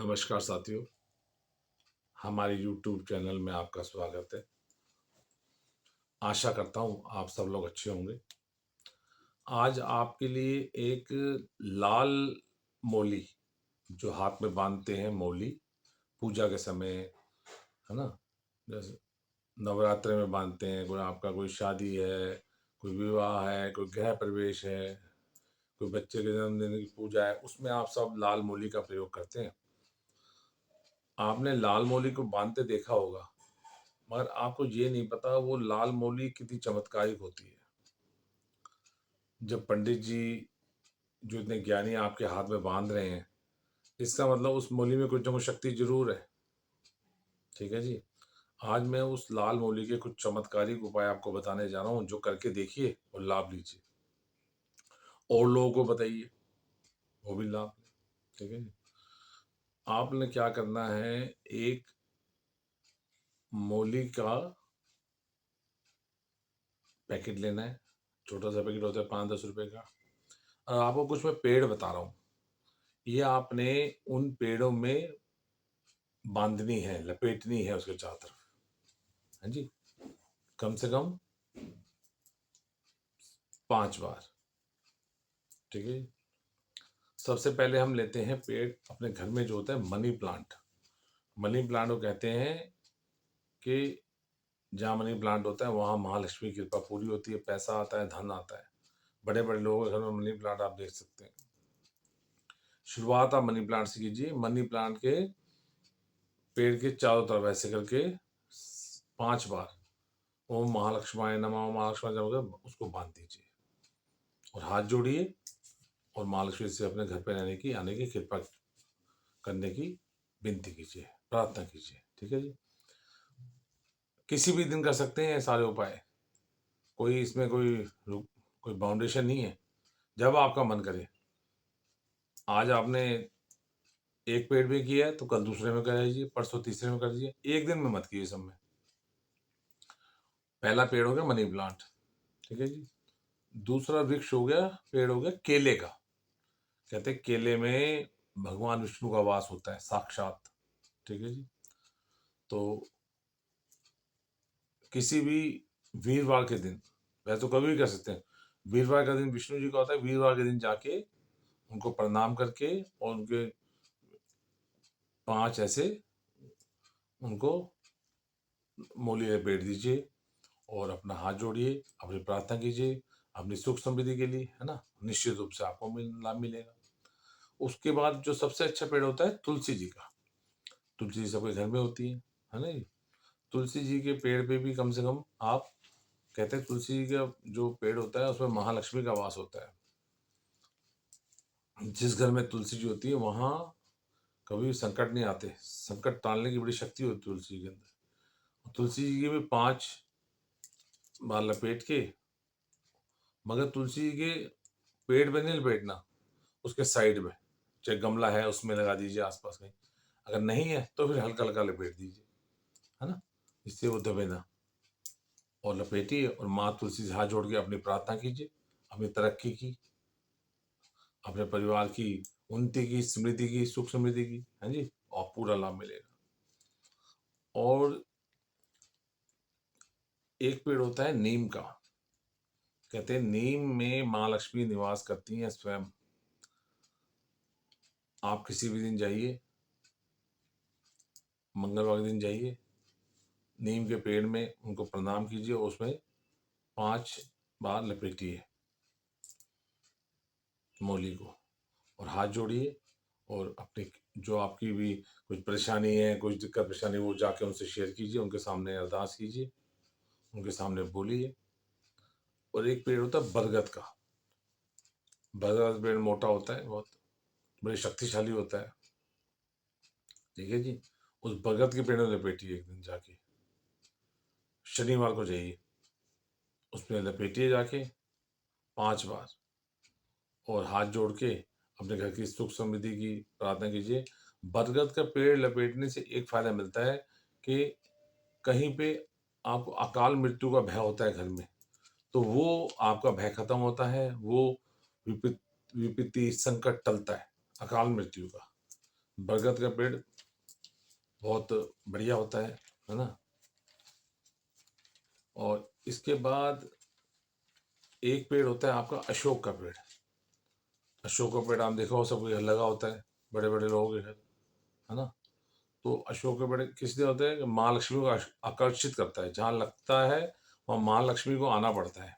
नमस्कार साथियों, हमारे YouTube चैनल में आपका स्वागत है। आशा करता हूँ आप सब लोग अच्छे होंगे। आज आपके लिए एक लाल मोली जो हाथ में बांधते हैं मौली पूजा के समय, है ना? जैसे नवरात्रि में बांधते हैं, कोई आपका कोई शादी है, कोई विवाह है, कोई गृह प्रवेश है, कोई बच्चे के जन्मदिन की पूजा है, उसमें आप सब लाल मोली का प्रयोग करते हैं। आपने लाल मोली को बांधते देखा होगा, मगर आपको ये नहीं पता वो लाल मौली कितनी चमत्कारिक होती है। जब पंडित जी जो इतने ज्ञानी आपके हाथ में बांध रहे हैं, इसका मतलब उस मौली में कुछ ना कुछ शक्ति जरूर है। ठीक है जी। आज मैं उस लाल मौली के कुछ चमत्कारिक उपाय आपको बताने जा रहा हूँ, जो करके देखिए और लाभ लीजिए और लोगों को बताइए, वो भी लाभ लें। ठीक है जी। आपने क्या करना है, एक मौली का पैकेट लेना है। छोटा सा पैकेट होता है 5-10 रुपए का। और आपको कुछ मैं पेड़ बता रहा हूँ, ये आपने उन पेड़ों में बांधनी है, लपेटनी है उसके चारों तरफ। हाँ जी, कम से कम 5 बार। ठीक है। सबसे पहले हम लेते हैं पेड़ अपने घर में जो होता है मनी प्लांट। मनी प्लांट को कहते हैं कि जहाँ मनी प्लांट होता है वहाँ महालक्ष्मी की कृपा पूरी होती है, पैसा आता है, धन आता है। बड़े बड़े लोगों के घर में मनी प्लांट आप देख सकते हैं। शुरुआत आप मनी प्लांट से कीजिए। मनी प्लांट के पेड़ के चारों तरफ ऐसे करके 5 बार ओम महालक्ष्माय नमः, ओम महालक्ष्माय नमः उसको बांध दीजिए और हाथ जोड़िए और महालक्ष्मी से अपने घर पे रहने की, आने की, कृपा करने की विनती कीजिए, प्रार्थना कीजिए। ठीक है जी। किसी भी दिन कर सकते हैं ये सारे उपाय, कोई इसमें कोई बाउंडेशन नहीं है। जब आपका मन करे, आज आपने एक पेड़ में किया है तो कल दूसरे में कर दीजिए, परसों तीसरे में कर दीजिए। एक दिन में मत कीजिए सब में। पहला पेड़ हो गया मनी प्लांट। ठीक है जी। दूसरा वृक्ष हो गया, पेड़ हो गया केले का। कहते हैं केले में भगवान विष्णु का वास होता है साक्षात। ठीक है जी। तो किसी भी वीरवार के दिन, वैसे तो कभी भी कर सकते हैं, वीरवार का दिन विष्णु जी का होता है। वीरवार के दिन जाके उनको प्रणाम करके और उनके 5 ऐसे उनको मौली लपेट दीजिए और अपना हाथ जोड़िए, अपनी प्रार्थना कीजिए अपनी सुख समृद्धि के लिए, है ना? निश्चित रूप से आपको लाभ मिलेगा। उसके बाद जो सबसे अच्छा पेड़ होता है तुलसी जी का। तुलसी जी सबके घर में होती है ना जी। तुलसी जी के पेड़ पे भी कम से कम आप, कहते हैं तुलसी जी का जो पेड़ होता है उसमें महालक्ष्मी का वास होता है। जिस घर में तुलसी जी होती है वहाँ कभी भी संकट नहीं आते। संकट टालने की बड़ी शक्ति होती है तुलसी के अंदर। तुलसी जी के भी 5 बार लपेट के, मगर तुलसी जी के पेड़ पे नहीं लपेटना, उसके साइड में चाहे गमला है उसमें लगा दीजिए आसपास कहीं। अगर नहीं है तो फिर हल्का हल्का लपेट दीजिए, है ना? जिससे वो दबे ना। और लपेटिए और माँ तुलसी से हाथ जोड़ के अपनी प्रार्थना कीजिए, अपनी तरक्की की, अपने परिवार की उन्नति की, समृद्धि की, सुख समृद्धि की। हाँ जी। और पूरा लाभ मिलेगा। और एक पेड़ होता है नीम का। कहते हैं नीम में माँ लक्ष्मी निवास करती हैं स्वयं। आप किसी भी दिन जाइए, मंगलवार के दिन जाइए, नीम के पेड़ में उनको प्रणाम कीजिए और उसमें 5 बार लपेटिए मौली को और हाथ जोड़िए और अपनी जो आपकी भी कुछ परेशानी है, कुछ दिक्कत परेशानी, वो जाके उनसे शेयर कीजिए, उनके सामने अरदास कीजिए, उनके सामने बोलिए। और एक पेड़ होता है बरगद का। बरगद का पेड़ मोटा होता है, बहुत बड़े शक्तिशाली होता है। ठीक है जी। उस बरगद के पेड़ में लपेटिए एक दिन जाके, शनिवार को जाइए, उसमें लपेटिए जाके 5 बार और हाथ जोड़ के अपने घर की सुख समृद्धि की प्रार्थना कीजिए। बरगद का पेड़ लपेटने से एक फायदा मिलता है कि कहीं पे आपको अकाल मृत्यु का भय होता है घर में, तो वो आपका भय खत्म होता है। वो विपत्ति संकट टलता है अकाल मृत्यु का। बरगद का पेड़ बहुत बढ़िया होता है ना। और इसके बाद एक पेड़ होता है आपका अशोक का पेड़। अशोक का पेड़ आप देखो सबके घर लगा होता है, बड़े बड़े लोगों के घर, है ना। तो अशोक के पेड़ किस लिए होते हैं कि माँ लक्ष्मी को आकर्षित करता है, जहाँ लगता है वहाँ माँ लक्ष्मी को आना पड़ता है।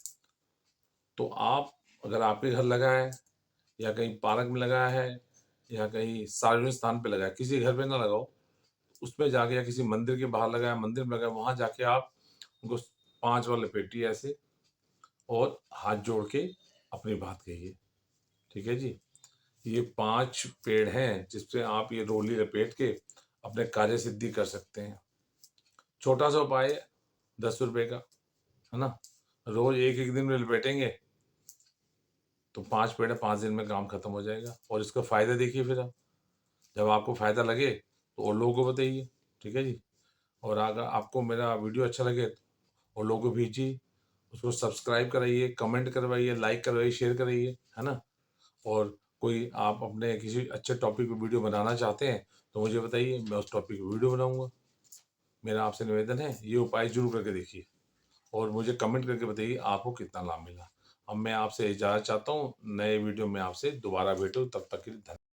तो आप अगर आपके घर लगा है या कहीं पार्क में लगा है या कहीं सार्वजनिक स्थान पे लगा है, किसी घर पे ना लगाओ, उसमें जाके या किसी मंदिर के बाहर लगा है, मंदिर में लगा है, वहाँ जाके आप उनको 5 बार लपेटिए ऐसे और हाथ जोड़ के अपनी बात कहिए, ठीक है जी। ये 5 पेड़ हैं जिसपे आप ये रोली लपेट के अपने कार्य सिद्धि कर सकते हैं। छोटा सा उपाय है, 10 रुपए का, है ना। रोज एक एक दिन में लपेटेंगे तो 5 पेड़ है, 5 दिन में काम खत्म हो जाएगा। और इसका फायदा देखिए फिर आप, जब आपको फायदा लगे तो और लोगों को बताइए, ठीक है जी। और अगर आपको मेरा वीडियो अच्छा लगे तो और लोगों को भेजिए, उसको सब्सक्राइब कराइए, कमेंट करवाइए, लाइक करवाइए, शेयर कराइए, है ना। और कोई आप अपने किसी अच्छे टॉपिक पे वीडियो बनाना चाहते हैं तो मुझे बताइए, मैं उस टॉपिक पे वीडियो बनाऊंगा। मेरा आपसे निवेदन है, ये उपाय जरूर करके देखिए और मुझे कमेंट करके बताइए आपको कितना लाभ मिला। अब मैं आपसे इजाज़त चाहता हूँ, नए वीडियो में आपसे दोबारा भेंटूँ, तब तक के लिए धन्यवाद।